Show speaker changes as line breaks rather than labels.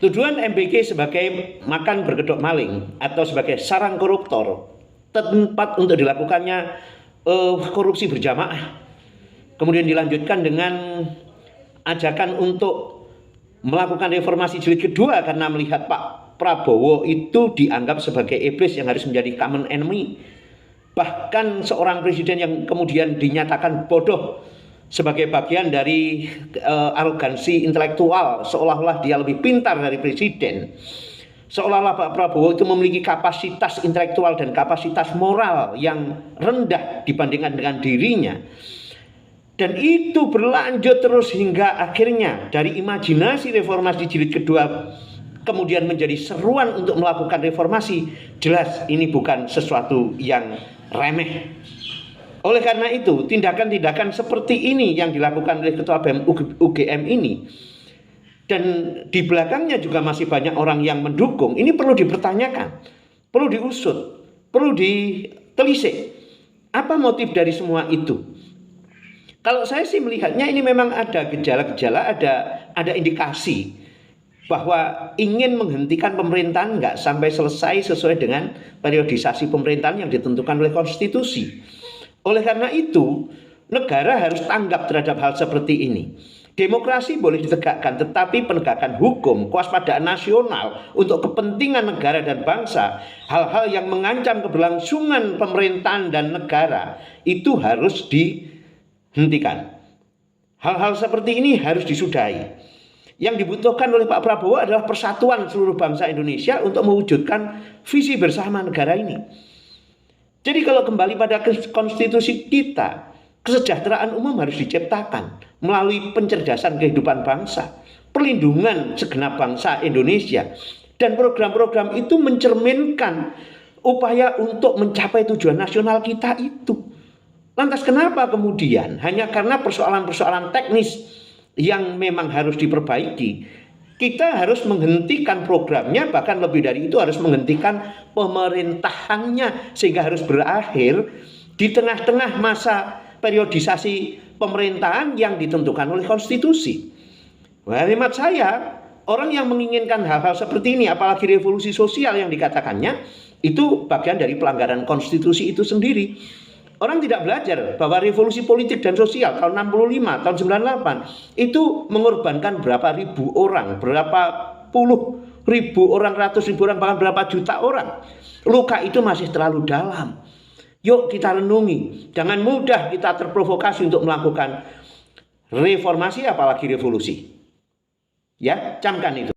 Tuduhan MBK sebagai makan berkedok maling atau sebagai sarang koruptor tempat untuk dilakukannya korupsi berjamaah. Kemudian dilanjutkan dengan ajakan untuk melakukan reformasi jilid kedua karena melihat Pak Prabowo itu dianggap sebagai iblis yang harus menjadi common enemy. Bahkan seorang presiden yang kemudian dinyatakan bodoh sebagai bagian dari arogansi intelektual, seolah-olah dia lebih pintar dari presiden. Seolah-olah Pak Prabowo itu memiliki kapasitas intelektual dan kapasitas moral yang rendah dibandingkan dengan dirinya. Dan itu berlanjut terus hingga akhirnya dari imajinasi reformasi jilid kedua kemudian menjadi seruan untuk melakukan reformasi. Jelas ini bukan sesuatu yang remeh. Oleh karena itu, tindakan-tindakan seperti ini yang dilakukan oleh Ketua BEM UGM ini, dan di belakangnya juga masih banyak orang yang mendukung, ini perlu dipertanyakan, perlu diusut, perlu ditelisik. Apa motif dari semua itu? Kalau saya sih melihatnya ini memang ada gejala-gejala, ada indikasi bahwa ingin menghentikan pemerintahan nggak sampai selesai sesuai dengan periodisasi pemerintahan yang ditentukan oleh konstitusi. Oleh karena itu, negara harus tanggap terhadap hal seperti ini. Demokrasi boleh ditegakkan, tetapi penegakan hukum, kewaspadaan nasional untuk kepentingan negara dan bangsa, hal-hal yang mengancam keberlangsungan pemerintahan dan negara, itu harus dihentikan. Hal-hal seperti ini harus disudahi. Yang dibutuhkan oleh Pak Prabowo adalah persatuan seluruh bangsa Indonesia untuk mewujudkan visi bersama negara ini. Jadi kalau kembali pada konstitusi kita, kesejahteraan umum harus diciptakan melalui pencerdasan kehidupan bangsa, perlindungan segenap bangsa Indonesia, dan program-program itu mencerminkan upaya untuk mencapai tujuan nasional kita itu. Lantas kenapa kemudian hanya karena persoalan-persoalan teknis yang memang harus diperbaiki, kita harus menghentikan programnya, bahkan lebih dari itu harus menghentikan pemerintahannya, sehingga harus berakhir di tengah-tengah masa periodisasi pemerintahan yang ditentukan oleh konstitusi. Hemat saya, orang yang menginginkan hal-hal seperti ini, apalagi revolusi sosial yang dikatakannya, itu bagian dari pelanggaran konstitusi itu sendiri. Orang tidak belajar bahwa revolusi politik dan sosial tahun 65, tahun 98 itu mengorbankan berapa ribu orang, berapa puluh ribu orang, ratus ribu orang, bahkan berapa juta orang. Luka itu masih terlalu dalam. Yuk kita renungi, jangan mudah kita terprovokasi untuk melakukan reformasi apalagi revolusi. Ya, camkan itu.